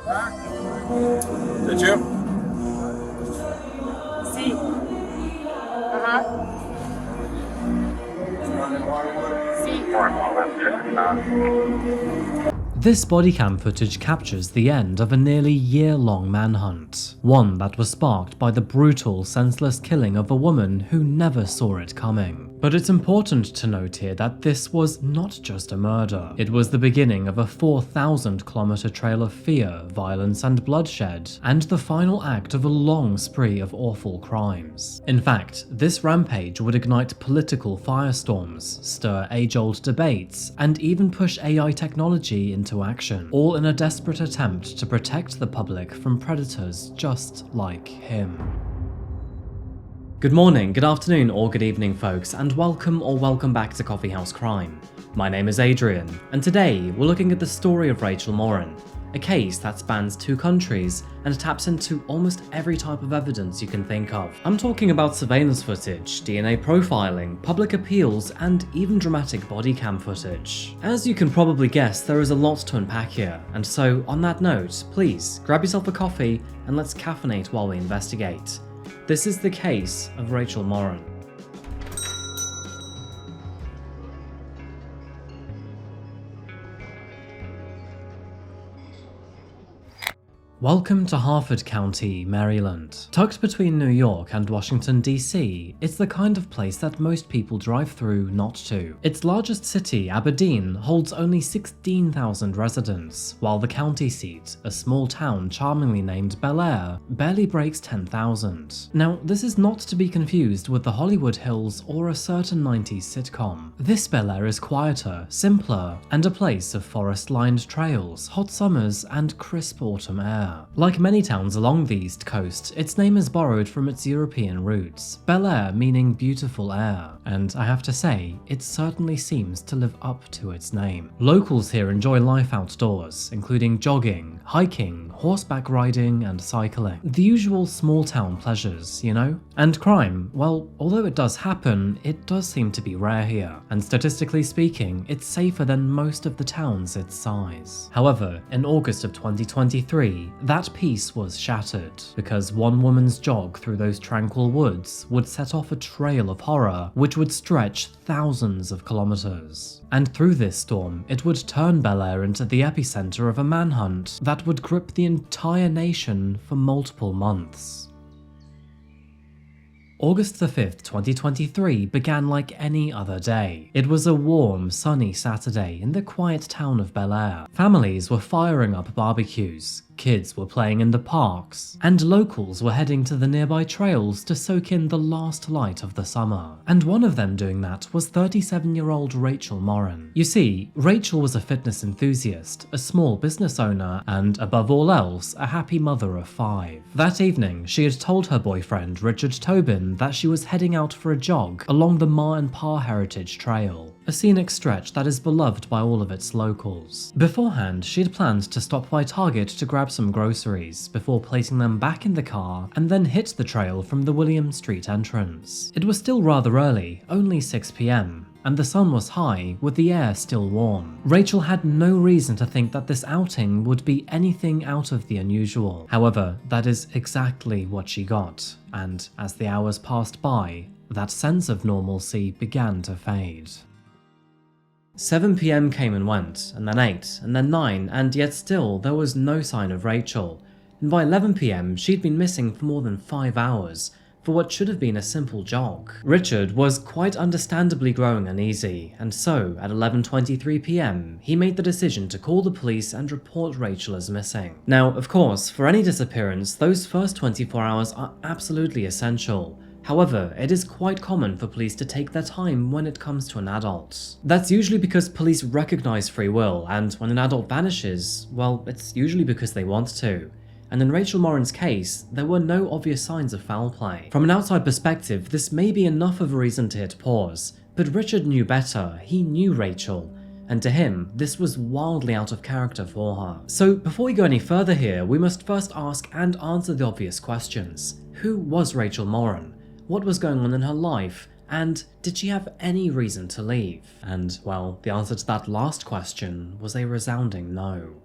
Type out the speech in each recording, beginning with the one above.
Did you? Sí. Ajá. Sí. This body cam footage captures the end of a nearly year-long manhunt, one that was sparked by the brutal, senseless killing of a woman who never saw it coming. But it's important to note here that this was not just a murder. It was the beginning of a 4,000-kilometer trail of fear, violence, and bloodshed, and the final act of a long spree of awful crimes. In fact, this rampage would ignite political firestorms, stir age-old debates, and even push AI technology into action, all in a desperate attempt to protect the public from predators just like him. Good morning, good afternoon, or good evening, folks, and welcome back to Coffeehouse Crime. My name is Adrian, and today we're looking at the story of Rachel Morin, a case that spans 2 countries and taps into almost every type of evidence you can think of. I'm talking about surveillance footage, DNA profiling, public appeals, and even dramatic body cam footage. As you can probably guess, there is a lot to unpack here, and so on that note, please grab yourself a coffee and let's caffeinate while we investigate. This is the case of Rachel Morin. Welcome to Harford County, Maryland. Tucked between New York and Washington, D.C., it's the kind of place that most people drive through not to. Its largest city, Aberdeen, holds only 16,000 residents, while the county seat, a small town charmingly named Bel Air, barely breaks 10,000. Now, this is not to be confused with the Hollywood Hills or a certain 90s sitcom. This Bel Air is quieter, simpler, and a place of forest-lined trails, hot summers, and crisp autumn air. Like many towns along the East Coast, its name is borrowed from its European roots, Bel Air meaning beautiful air, and I have to say, it certainly seems to live up to its name. Locals here enjoy life outdoors, including jogging, hiking, horseback riding, and cycling. The usual small town pleasures, you know? And crime, well, although it does happen, it does seem to be rare here, and statistically speaking, it's safer than most of the towns its size. However, in August of 2023, that peace was shattered, because one woman's jog through those tranquil woods would set off a trail of horror which would stretch thousands of kilometers. And through this storm, it would turn Bel Air into the epicenter of a manhunt that would grip the entire nation for multiple months. August the 5th, 2023 began like any other day. It was a warm, sunny Saturday in the quiet town of Bel Air. Families were firing up barbecues, kids were playing in the parks, and locals were heading to the nearby trails to soak in the last light of the summer. And one of them doing that was 37-year-old Rachel Morin. You see, Rachel was a fitness enthusiast, a small business owner, and above all else, a happy mother of 5. That evening, she had told her boyfriend, Richard Tobin, that she was heading out for a jog along the Ma and Pa Heritage Trail, a scenic stretch that is beloved by all of its locals. Beforehand, she had planned to stop by Target to grab some groceries before placing them back in the car and then hit the trail from the William Street entrance. It was still rather early, only 6 p.m, and the sun was high, with the air still warm. Rachel had no reason to think that this outing would be anything out of the unusual. However, that is exactly what she got, and as the hours passed by, that sense of normalcy began to fade. 7 p.m. came and went, and then 8, and then 9, and yet still there was no sign of Rachel. And by 11 p.m, she'd been missing for more than 5 hours, for what should have been a simple jog. Richard was quite understandably growing uneasy, and so at 11:23 p.m, he made the decision to call the police and report Rachel as missing. Now, of course, for any disappearance, those first 24 hours are absolutely essential. However, it is quite common for police to take their time when it comes to an adult. That's usually because police recognize free will, and when an adult vanishes, well, it's usually because they want to. And in Rachel Morin's case, there were no obvious signs of foul play. From an outside perspective, this may be enough of a reason to hit pause, but Richard knew better. He knew Rachel, and to him, this was wildly out of character for her. So before we go any further here, we must first ask and answer the obvious questions. Who was Rachel Morin? What was going on in her life? And did she have any reason to leave? And, well, the answer to that last question was a resounding no.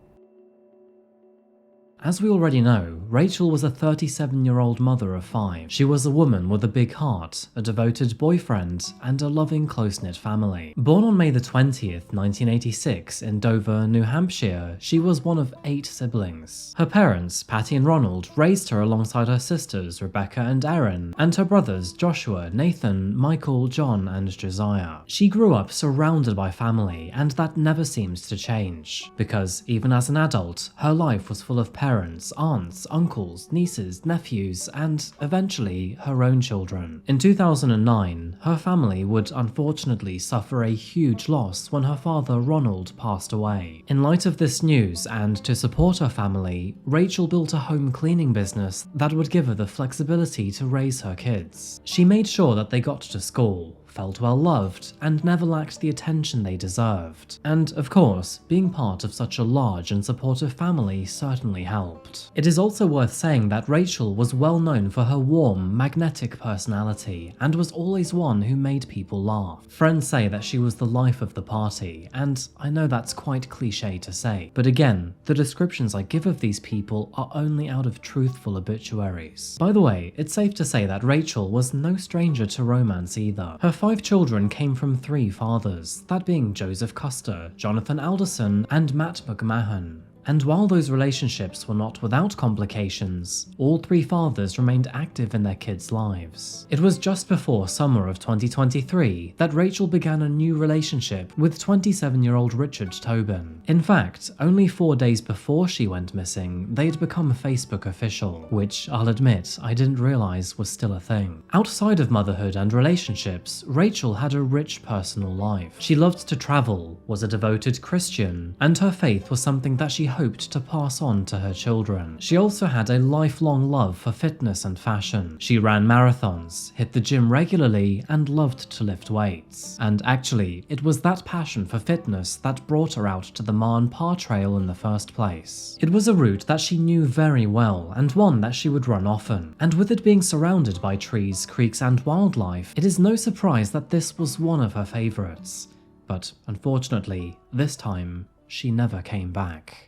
As we already know, Rachel was a 37-year-old mother of 5. She was a woman with a big heart, a devoted boyfriend, and a loving close-knit family. Born on May the 20th, 1986 in Dover, New Hampshire, she was one of 8 siblings. Her parents, Patty and Ronald, raised her alongside her sisters Rebecca and Erin, and her brothers Joshua, Nathan, Michael, John, and Josiah. She grew up surrounded by family, and that never seemed to change, because even as an adult, her life was full of parents, aunts, uncles, nieces, nephews, and eventually her own children. In 2009, her family would unfortunately suffer a huge loss when her father Ronald passed away. In light of this news and to support her family, Rachel built a home cleaning business that would give her the flexibility to raise her kids. She made sure that they got to school, felt well loved, and never lacked the attention they deserved. And of course, being part of such a large and supportive family certainly helped. It is also worth saying that Rachel was well known for her warm, magnetic personality and was always one who made people laugh. Friends say that she was the life of the party, and I know that's quite cliche to say, but again, the descriptions I give of these people are only out of truthful obituaries. By the way, it's safe to say that Rachel was no stranger to romance either. Her 5 children came from 3 fathers, that being Joseph Custer, Jonathan Alderson, and Matt McMahon. And while those relationships were not without complications, all 3 fathers remained active in their kids' lives. It was just before summer of 2023 that Rachel began a new relationship with 27-year-old Richard Tobin. In fact, only 4 days before she went missing, they'd become Facebook official, which I'll admit I didn't realize was still a thing. Outside of motherhood and relationships, Rachel had a rich personal life. She loved to travel, was a devoted Christian, and her faith was something that she hoped to pass on to her children. She also had a lifelong love for fitness and fashion. She ran marathons, hit the gym regularly, and loved to lift weights. And actually, it was that passion for fitness that brought her out to the Ma Trail in the first place. It was a route that she knew very well, and one that she would run often. And with it being surrounded by trees, creeks, and wildlife, it is no surprise that this was one of her favorites. But unfortunately, this time, she never came back.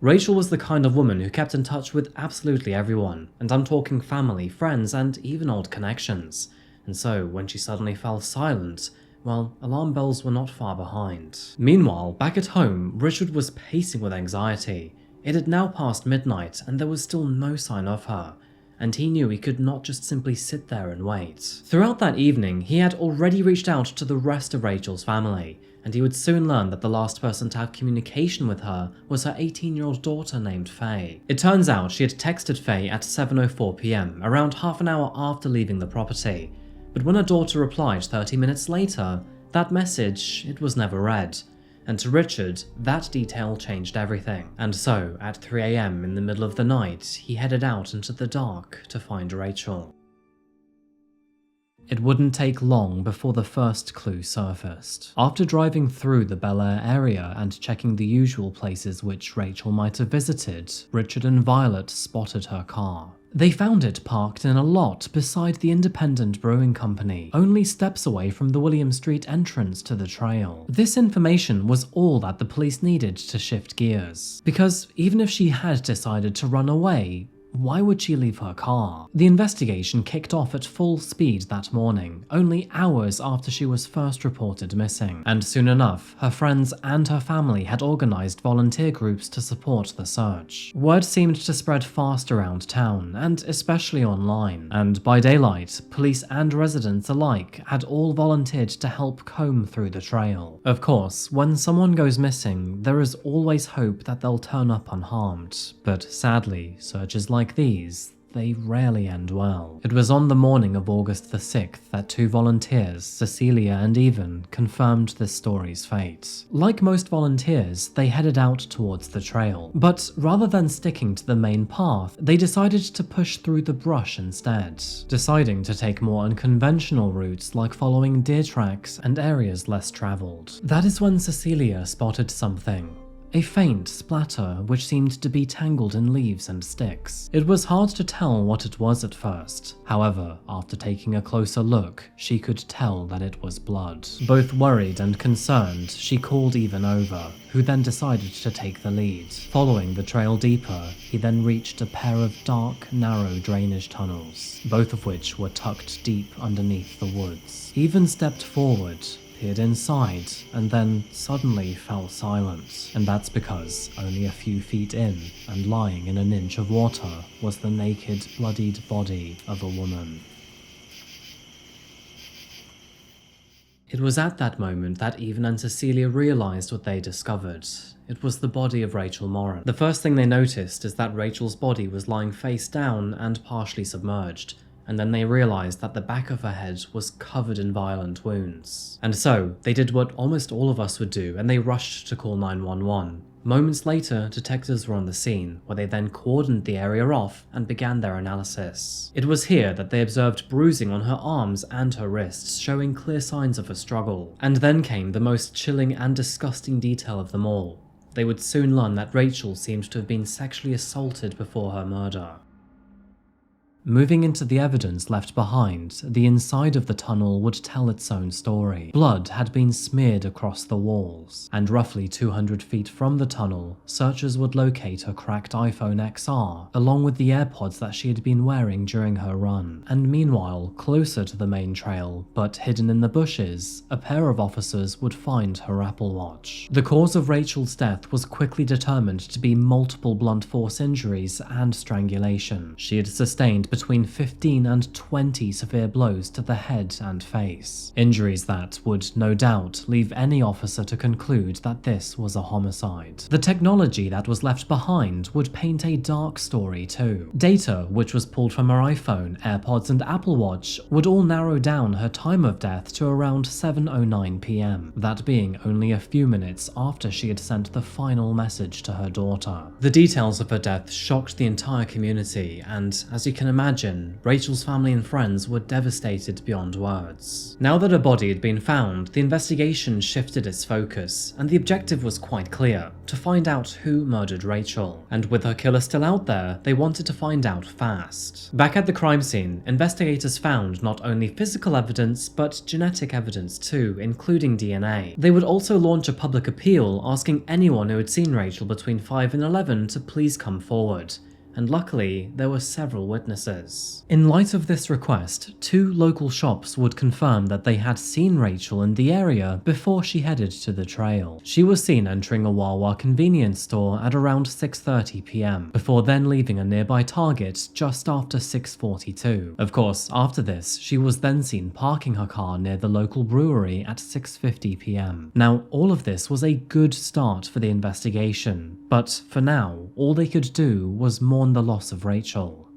Rachel was the kind of woman who kept in touch with absolutely everyone, and I'm talking family, friends, and even old connections. And so, when she suddenly fell silent, well, alarm bells were not far behind. Meanwhile, back at home, Richard was pacing with anxiety. It had now passed midnight, and there was still no sign of her, and he knew he could not just simply sit there and wait. Throughout that evening, he had already reached out to the rest of Rachel's family, and he would soon learn that the last person to have communication with her was her 18-year-old daughter named Faye. It turns out she had texted Faye at 7:04 p.m, around half an hour after leaving the property, but when her daughter replied 30 minutes later, that message, it was never read. And to Richard, that detail changed everything. And so, at 3 a.m. in the middle of the night, he headed out into the dark to find Rachel. It wouldn't take long before the first clue surfaced. After driving through the Bel Air area and checking the usual places which Rachel might have visited, Richard and Violet spotted her car. They found it parked in a lot beside the Independent Brewing Company, only steps away from the William Street entrance to the trail. This information was all that the police needed to shift gears, because even if she had decided to run away, why would she leave her car? The investigation kicked off at full speed that morning, only hours after she was first reported missing. And soon enough, her friends and her family had organised volunteer groups to support the search. Word seemed to spread fast around town, and especially online. And by daylight, police and residents alike had all volunteered to help comb through the trail. Of course, when someone goes missing, there is always hope that they'll turn up unharmed. But sadly, searches like these, they rarely end well. It was on the morning of August the 6th that 2 volunteers, Cecilia and Evan, confirmed this story's fate. Like most volunteers, they headed out towards the trail, but rather than sticking to the main path, they decided to push through the brush instead, deciding to take more unconventional routes like following deer tracks and areas less travelled. That is when Cecilia spotted something. a faint splatter which seemed to be tangled in leaves and sticks. It was hard to tell what it was at first. However, after taking a closer look, she could tell that it was blood. Both worried and concerned, she called Ethan over, who then decided to take the lead. Following the trail deeper, he then reached a pair of dark, narrow drainage tunnels, both of which were tucked deep underneath the woods. Ethan stepped forward, peered inside, and then suddenly fell silent. And that's because only a few feet in, and lying in an inch of water, was the naked, bloodied body of a woman. It was at that moment that Ethan and Cecilia realized what they discovered. It was the body of Rachel Morin. The first thing they noticed is that Rachel's body was lying face down and partially submerged, and then they realized that the back of her head was covered in violent wounds. And so, they did what almost all of us would do, and they rushed to call 911. Moments later, detectives were on the scene, where they then cordoned the area off and began their analysis. It was here that they observed bruising on her arms and her wrists, showing clear signs of a struggle. And then came the most chilling and disgusting detail of them all. They would soon learn that Rachel seemed to have been sexually assaulted before her murder. Moving into the evidence left behind, the inside of the tunnel would tell its own story. Blood had been smeared across the walls, and roughly 200 feet from the tunnel, searchers would locate her cracked iPhone XR, along with the AirPods that she had been wearing during her run. And meanwhile, closer to the main trail, but hidden in the bushes, a pair of officers would find her Apple Watch. The cause of Rachel's death was quickly determined to be multiple blunt force injuries and strangulation. She had sustained between 15 and 20 severe blows to the head and face. Injuries that would, no doubt, leave any officer to conclude that this was a homicide. The technology that was left behind would paint a dark story too. Data, which was pulled from her iPhone, AirPods and Apple Watch, would all narrow down her time of death to around 7:09 p.m, that being only a few minutes after she had sent the final message to her daughter. The details of her death shocked the entire community, and as you can imagine, Rachel's family and friends were devastated beyond words. Now that her body had been found, the investigation shifted its focus, and the objective was quite clear: to find out who murdered Rachel. And with her killer still out there, they wanted to find out fast. Back at the crime scene, investigators found not only physical evidence, but genetic evidence too, including DNA. They would also launch a public appeal asking anyone who had seen Rachel between 5 and 11 to please come forward. And luckily, there were several witnesses. In light of this request, 2 local shops would confirm that they had seen Rachel in the area before she headed to the trail. She was seen entering a Wawa convenience store at around 6:30 p.m, before then leaving a nearby Target just after 6:42. Of course, after this, she was then seen parking her car near the local brewery at 6:50 p.m. Now, all of this was a good start for the investigation, but for now, all they could do was mourn the loss of Rachel.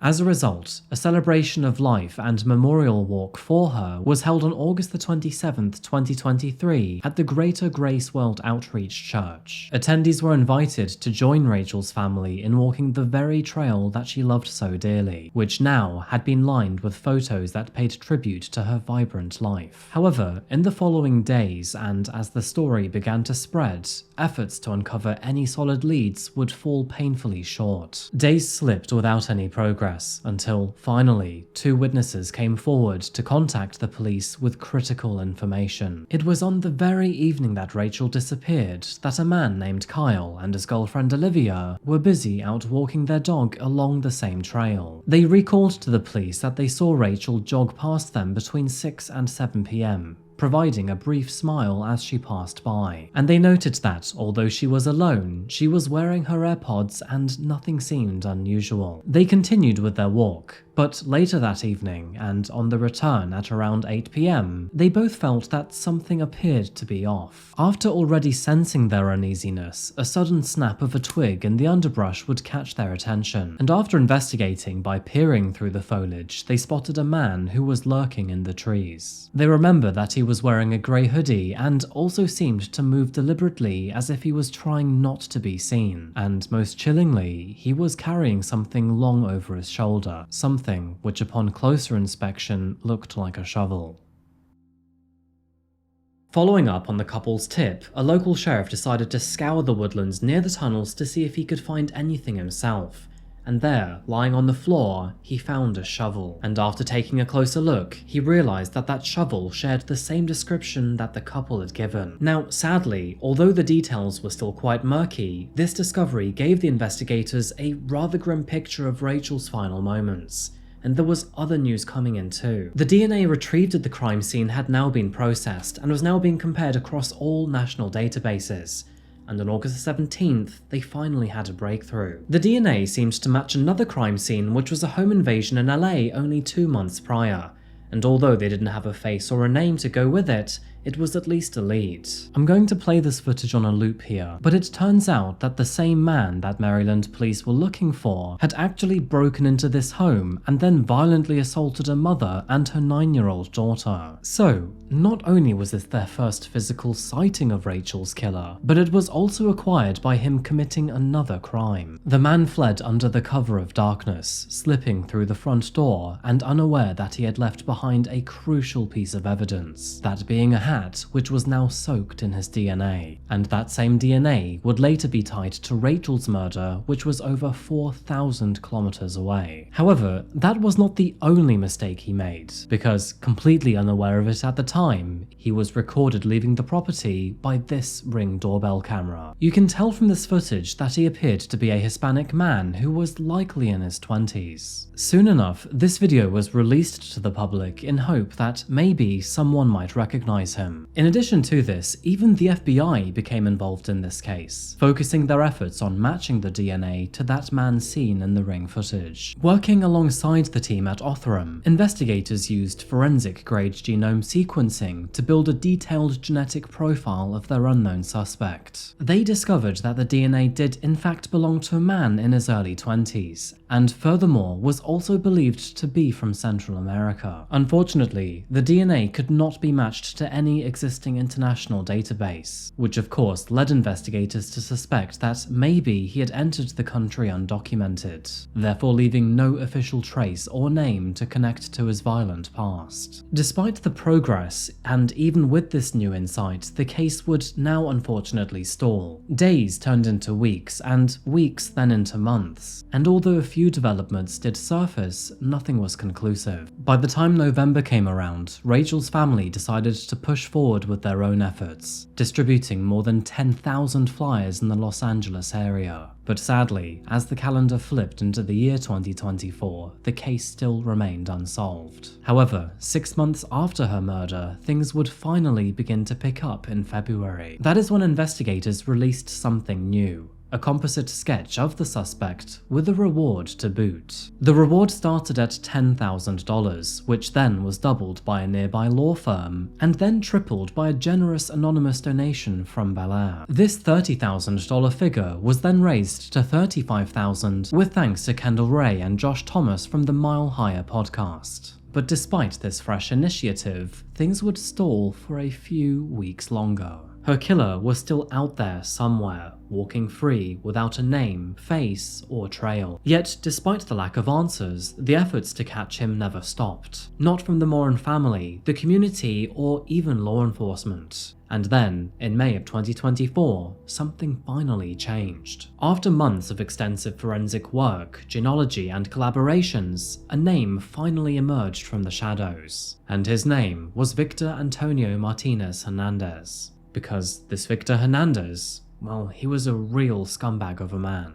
As a result, a celebration of life and memorial walk for her was held on August the 27th, 2023 at the Greater Grace World Outreach Church. Attendees were invited to join Rachel's family in walking the very trail that she loved so dearly, which now had been lined with photos that paid tribute to her vibrant life. However, in the following days, and as the story began to spread, efforts to uncover any solid leads would fall painfully short. Days slipped without any progress, until, finally, 2 witnesses came forward to contact the police with critical information. It was on the very evening that Rachel disappeared that a man named Kyle and his girlfriend Olivia were busy out walking their dog along the same trail. They recalled to the police that they saw Rachel jog past them between 6 and 7 p.m, providing a brief smile as she passed by. And they noted that, although she was alone, she was wearing her AirPods and nothing seemed unusual. They continued with their walk, but later that evening, and on the return at around 8 p.m, they both felt that something appeared to be off. After already sensing their uneasiness, a sudden snap of a twig in the underbrush would catch their attention, and after investigating by peering through the foliage, they spotted a man who was lurking in the trees. They remember that he was wearing a grey hoodie and also seemed to move deliberately as if he was trying not to be seen. And most chillingly, he was carrying something long over his shoulder, something which upon closer inspection looked like a shovel. Following up on the couple's tip, a local sheriff decided to scour the woodlands near the tunnels to see if he could find anything himself. And there, lying on the floor, he found a shovel. And after taking a closer look, he realized that that shovel shared the same description that the couple had given. Now, sadly, although the details were still quite murky, this discovery gave the investigators a rather grim picture of Rachel's final moments. And there was other news coming in too. The DNA retrieved at the crime scene had now been processed and was now being compared across all national databases. And on August 17th, they finally had a breakthrough. The DNA seemed to match another crime scene, which was a home invasion in LA only 2 months prior. And although they didn't have a face or a name to go with it, it was at least a lead. I'm going to play this footage on a loop here, but it turns out that the same man that Maryland police were looking for had actually broken into this home and then violently assaulted a mother and her 9-year-old daughter. So, not only was this their first physical sighting of Rachel's killer, but it was also acquired by him committing another crime. The man fled under the cover of darkness, slipping through the front door and unaware that he had left behind a crucial piece of evidence, that being a hat which was now soaked in his DNA. And that same DNA would later be tied to Rachel's murder, which was over 4,000 kilometers away. However, that was not the only mistake he made, because completely unaware of it at the time, he was recorded leaving the property by this Ring doorbell camera. You can tell from this footage that he appeared to be a Hispanic man who was likely in his 20s. Soon enough, this video was released to the public in hope that maybe someone might recognize him. In addition to this, even the FBI became involved in this case, focusing their efforts on matching the DNA to that man seen in the Ring footage. Working alongside the team at Othram, investigators used forensic-grade genome sequencing to build a detailed genetic profile of their unknown suspect. They discovered that the DNA did in fact belong to a man in his early 20s, and furthermore was also believed to be from Central America. Unfortunately, the DNA could not be matched to any existing international database, which of course led investigators to suspect that maybe he had entered the country undocumented, therefore leaving no official trace or name to connect to his violent past. Despite the progress, and even with this new insight, the case would now unfortunately stall. Days turned into weeks, and weeks then into months, and although a few developments did surface, nothing was conclusive. By the time November came around, Rachel's family decided to push forward with their own efforts, distributing more than 10,000 flyers in the Los Angeles area. But sadly, as the calendar flipped into the year 2024, the case still remained unsolved. However, 6 months after her murder, things would finally begin to pick up in February. That is when investigators released something new. A composite sketch of the suspect with a reward to boot. The reward started at $10,000, which then was doubled by a nearby law firm, and then tripled by a generous anonymous donation from Bel Air. This $30,000 figure was then raised to $35,000, with thanks to Kendall Ray and Josh Thomas from the Mile Higher podcast. But despite this fresh initiative, things would stall for a few weeks longer. Her killer was still out there somewhere, walking free without a name, face, or trail. Yet, despite the lack of answers, the efforts to catch him never stopped. Not from the Morin family, the community, or even law enforcement. And then, in May of 2024, something finally changed. After months of extensive forensic work, genealogy, and collaborations, a name finally emerged from the shadows. And his name was Victor Antonio Martinez Hernandez. Because this Victor Hernandez, well, he was a real scumbag of a man.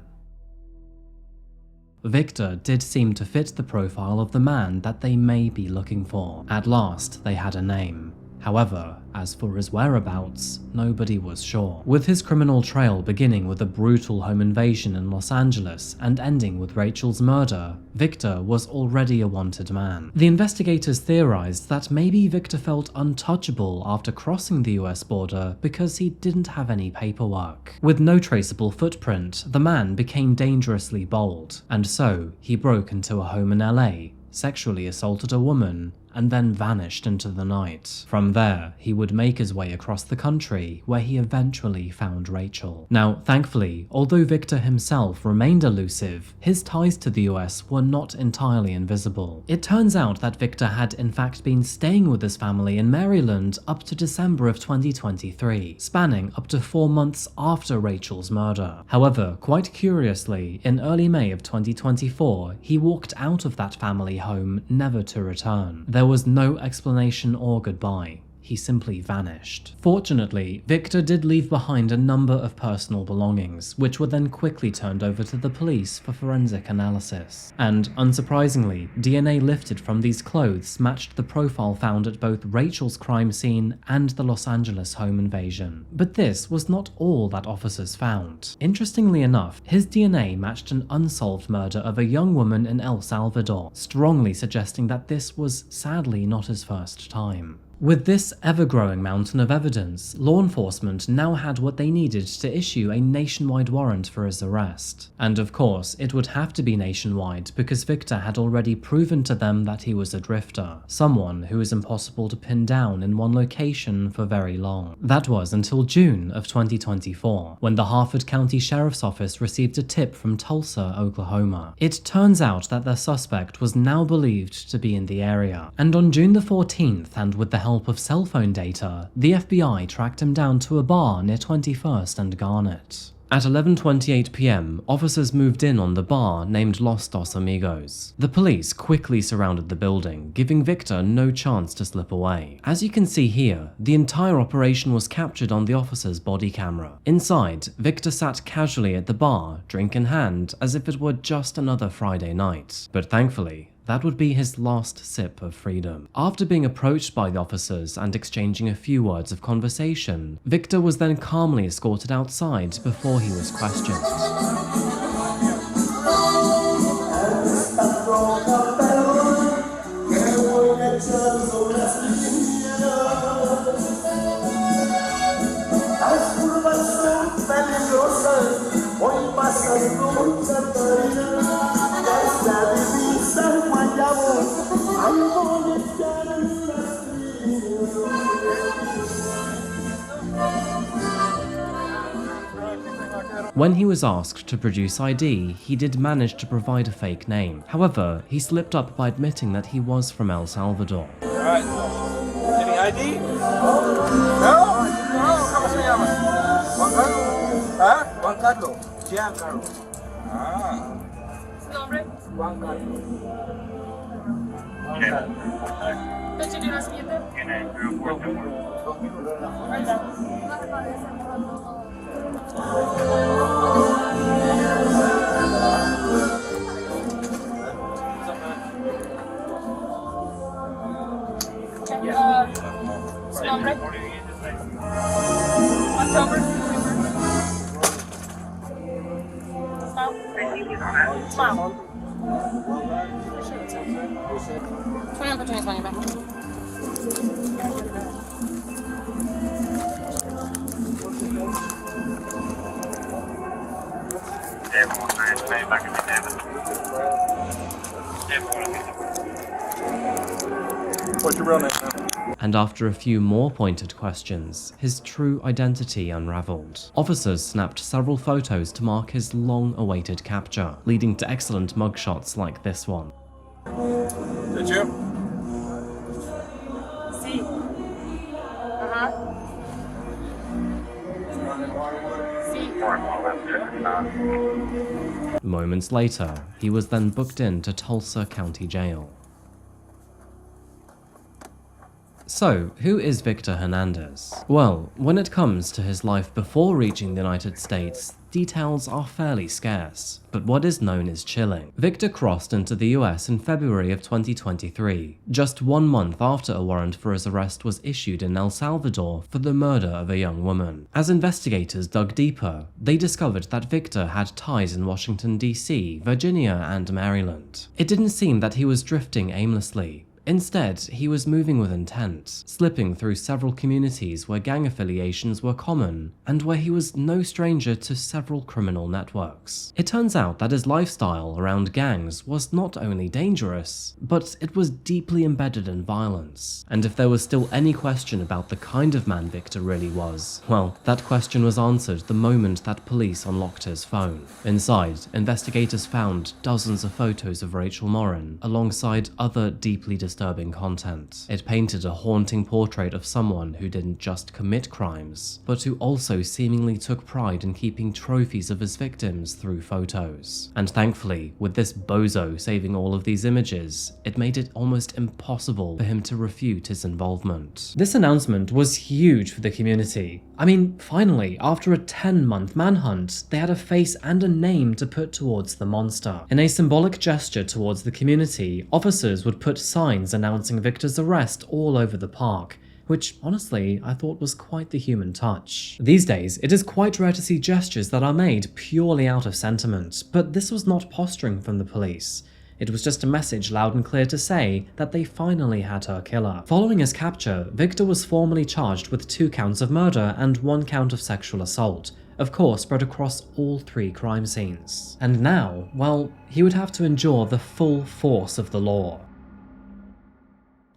Victor did seem to fit the profile of the man that they may be looking for. At last, they had a name. However, as for his whereabouts, nobody was sure. With his criminal trail beginning with a brutal home invasion in Los Angeles and ending with Rachel's murder, Victor was already a wanted man. The investigators theorized that maybe Victor felt untouchable after crossing the US border because he didn't have any paperwork. With no traceable footprint, the man became dangerously bold, and so he broke into a home in LA, sexually assaulted a woman, and then vanished into the night. From there, he would make his way across the country, where he eventually found Rachel. Now, thankfully, although Victor himself remained elusive, his ties to the US were not entirely invisible. It turns out that Victor had in fact been staying with his family in Maryland up to December of 2023, spanning up to 4 months after Rachel's murder. However, quite curiously, in early May of 2024, he walked out of that family home never to return. There was no explanation or goodbye. He simply vanished. Fortunately, Victor did leave behind a number of personal belongings, which were then quickly turned over to the police for forensic analysis. And, unsurprisingly, DNA lifted from these clothes matched the profile found at both Rachel's crime scene and the Los Angeles home invasion. But this was not all that officers found. Interestingly enough, his DNA matched an unsolved murder of a young woman in El Salvador, strongly suggesting that this was sadly not his first time. With this ever-growing mountain of evidence, law enforcement now had what they needed to issue a nationwide warrant for his arrest. And of course, it would have to be nationwide because Victor had already proven to them that he was a drifter, someone who is impossible to pin down in one location for very long. That was until June of 2024, when the Harford County Sheriff's Office received a tip from Tulsa, Oklahoma. It turns out that their suspect was now believed to be in the area, and on June the 14th, and with the help of cell phone data, the FBI tracked him down to a bar near 21st and Garnet. At 11:28 p.m, officers moved in on the bar named Los Dos Amigos. The police quickly surrounded the building, giving Victor no chance to slip away. As you can see here, the entire operation was captured on the officer's body camera. Inside, Victor sat casually at the bar, drink in hand, as if it were just another Friday night. But thankfully, that would be his last sip of freedom. After being approached by the officers and exchanging a few words of conversation, Victor was then calmly escorted outside before he was questioned. When he was asked to produce ID, he did manage to provide a fake name. However, he slipped up by admitting that he was from El Salvador. Alright. Any ID? No? ¿Cómo se llama? Juan Carlos. ¿Ah? Juan Carlos. Giancarlo. Ah. ¿Su nombre? Juan Carlos. ¿Fecha de nacimiento? ¿Su nombre? October? Wow. 20 money back. What's your real name, man? And after a few more pointed questions, his true identity unraveled. Officers snapped several photos to mark his long-awaited capture, leading to excellent mugshots like this one. Is that you? Sí. Ajá. Sí. Moments later, he was then booked into Tulsa County Jail. So, who is Victor Hernandez? Well, when it comes to his life before reaching the United States, details are fairly scarce, but what is known is chilling. Victor crossed into the US in February of 2023, just 1 month after a warrant for his arrest was issued in El Salvador for the murder of a young woman. As investigators dug deeper, they discovered that Victor had ties in Washington, D.C., Virginia, and Maryland. It didn't seem that he was drifting aimlessly. Instead, he was moving with intent, slipping through several communities where gang affiliations were common, and where he was no stranger to several criminal networks. It turns out that his lifestyle around gangs was not only dangerous, but it was deeply embedded in violence. And if there was still any question about the kind of man Victor really was, well, that question was answered the moment that police unlocked his phone. Inside, investigators found dozens of photos of Rachel Morin, alongside other deeply disturbing content. It painted a haunting portrait of someone who didn't just commit crimes, but who also seemingly took pride in keeping trophies of his victims through photos. And thankfully, with this bozo saving all of these images, it made it almost impossible for him to refute his involvement. This announcement was huge for the community. I mean, finally, after a 10-month manhunt, they had a face and a name to put towards the monster. In a symbolic gesture towards the community, officers would put signs announcing Victor's arrest all over the park, which honestly I thought was quite the human touch. These days, it is quite rare to see gestures that are made purely out of sentiment, but this was not posturing from the police. It was just a message loud and clear to say that they finally had her killer. Following his capture, Victor was formally charged with 2 counts of murder and 1 count of sexual assault, of course spread across all 3 crime scenes. And now, well, he would have to endure the full force of the law.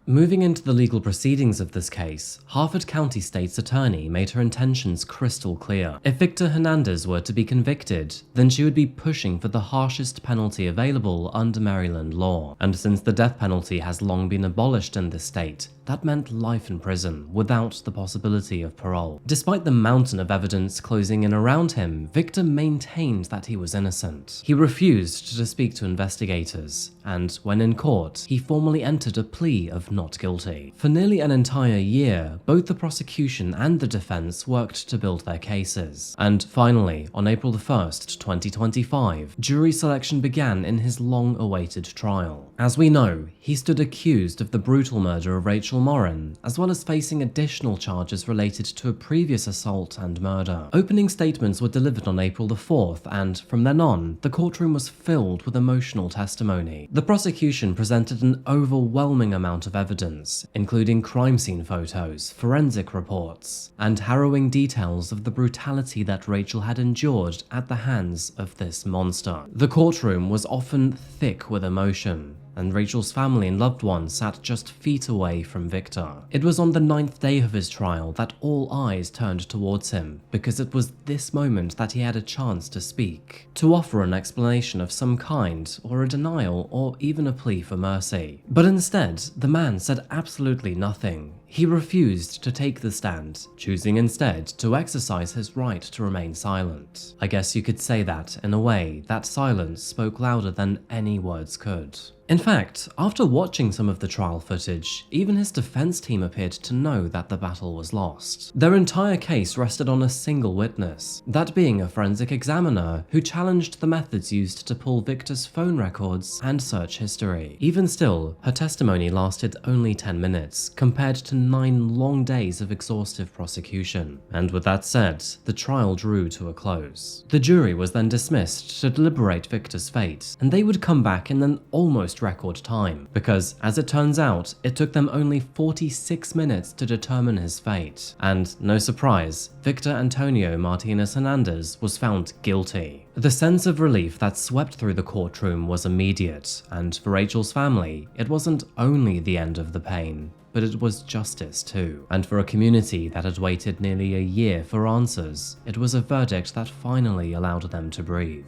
Moving into the legal proceedings of this case, Harford County State's attorney made her intentions crystal clear. If Victor Hernandez were to be convicted, then she would be pushing for the harshest penalty available under Maryland law. And since the death penalty has long been abolished in this state, that meant life in prison without the possibility of parole. Despite the mountain of evidence closing in around him, Victor maintained that he was innocent. He refused to speak to investigators, and when in court, he formally entered a plea of not guilty. For nearly an entire year, both the prosecution and the defense worked to build their cases. And finally, on April 1st, 2025, jury selection began in his long-awaited trial. As we know, he stood accused of the brutal murder of Rachel Morin, as well as facing additional charges related to a previous assault and murder. Opening statements were delivered on April 4th, and from then on, the courtroom was filled with emotional testimony. The prosecution presented an overwhelming amount of evidence, including crime scene photos, forensic reports, and harrowing details of the brutality that Rachel had endured at the hands of this monster. The courtroom was often thick with emotion, and Rachel's family and loved ones sat just feet away from Victor. It was on the 9th day of his trial that all eyes turned towards him, because it was this moment that he had a chance to speak, to offer an explanation of some kind, or a denial, or even a plea for mercy. But instead, the man said absolutely nothing. He refused to take the stand, choosing instead to exercise his right to remain silent. I guess you could say that, in a way, that silence spoke louder than any words could. In fact, after watching some of the trial footage, even his defense team appeared to know that the battle was lost. Their entire case rested on a single witness, that being a forensic examiner who challenged the methods used to pull Victor's phone records and search history. Even still, her testimony lasted only 10 minutes, compared to 9 long days of exhaustive prosecution. And with that said, the trial drew to a close. The jury was then dismissed to deliberate Victor's fate, and they would come back in an almost record time, because as it turns out, it took them only 46 minutes to determine his fate. And no surprise, Victor Antonio Martinez Hernandez was found guilty. The sense of relief that swept through the courtroom was immediate, and for Rachel's family, it wasn't only the end of the pain, but it was justice too. And for a community that had waited nearly a year for answers, it was a verdict that finally allowed them to breathe.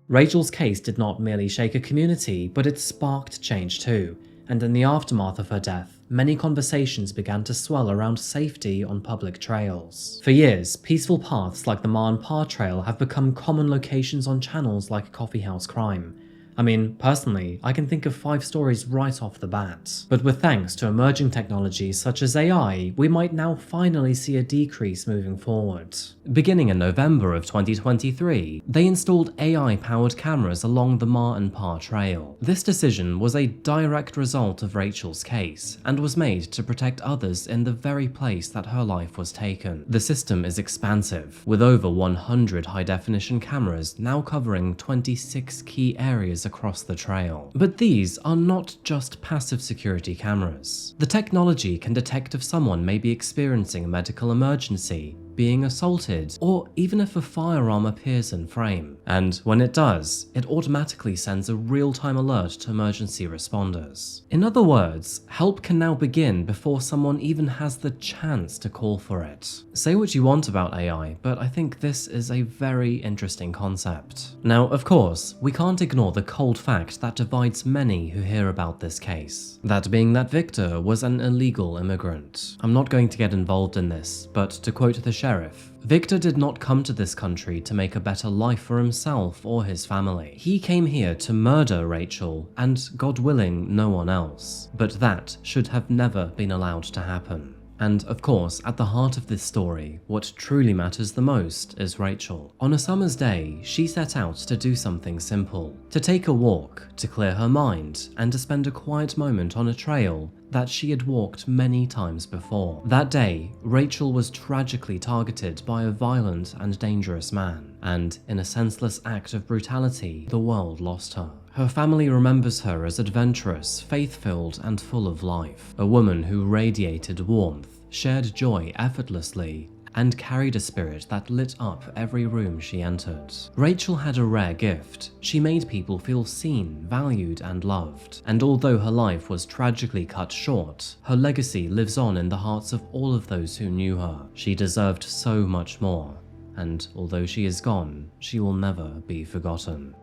Rachel's case did not merely shake a community, but it sparked change too, and in the aftermath of her death, many conversations began to swell around safety on public trails. For years, peaceful paths like the Ma Trail have become common locations on channels like Coffeehouse crime. I mean, personally, I can think of 5 stories right off the bat. But with thanks to emerging technologies such as AI, we might now finally see a decrease moving forward. Beginning in November of 2023, they installed AI-powered cameras along the Ma Trail. This decision was a direct result of Rachel's case, and was made to protect others in the very place that her life was taken. The system is expansive, with over 100 high-definition cameras now covering 26 key areas cameras across the trail. But these are not just passive security cameras. The technology can detect if someone may be experiencing a medical emergency, being assaulted, or even if a firearm appears in frame. And when it does, it automatically sends a real-time alert to emergency responders. In other words, help can now begin before someone even has the chance to call for it. Say what you want about AI, but I think this is a very interesting concept. Now, of course, we can't ignore the cold fact that divides many who hear about this case. That being that Victor was an illegal immigrant. I'm not going to get involved in this, but to quote the sheriff, Victor did not come to this country to make a better life for himself or his family. He came here to murder Rachel and, God willing, no one else. But that should have never been allowed to happen. And of course, at the heart of this story, what truly matters the most is Rachel. On a summer's day, she set out to do something simple. To take a walk, to clear her mind, and to spend a quiet moment on a trail that she had walked many times before. That day, Rachel was tragically targeted by a violent and dangerous man, and in a senseless act of brutality, the world lost her. Her family remembers her as adventurous, faith-filled, and full of life. A woman who radiated warmth, shared joy effortlessly, and carried a spirit that lit up every room she entered. Rachel had a rare gift. She made people feel seen, valued, and loved. And although her life was tragically cut short, her legacy lives on in the hearts of all of those who knew her. She deserved so much more. And although she is gone, she will never be forgotten.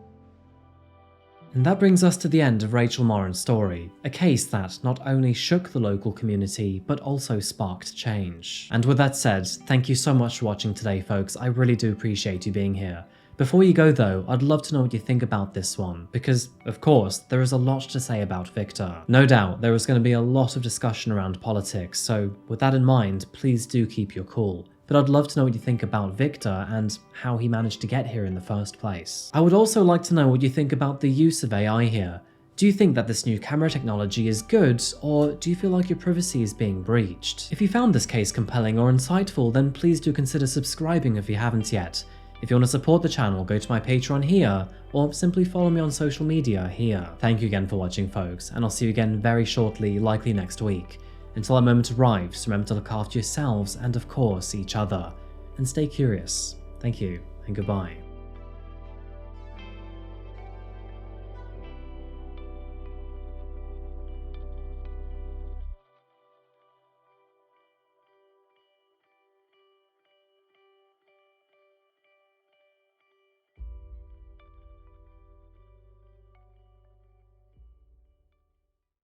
And that brings us to the end of Rachel Morin's story, a case that not only shook the local community, but also sparked change. And with that said, thank you so much for watching today, folks. I really do appreciate you being here. Before you go though, I'd love to know what you think about this one, because, of course, there is a lot to say about Victor. No doubt, there is going to be a lot of discussion around politics, so with that in mind, please do keep your cool. But I'd love to know what you think about Victor and how he managed to get here in the first place. I would also like to know what you think about the use of AI here. Do you think that this new camera technology is good, or do you feel like your privacy is being breached? If you found this case compelling or insightful, then please do consider subscribing if you haven't yet. If you want to support the channel, go to my Patreon here, or simply follow me on social media here. Thank you again for watching, folks, and I'll see you again very shortly, likely next week. Until that moment arrives, remember to look after yourselves and, of course, each other. And stay curious. Thank you, and goodbye.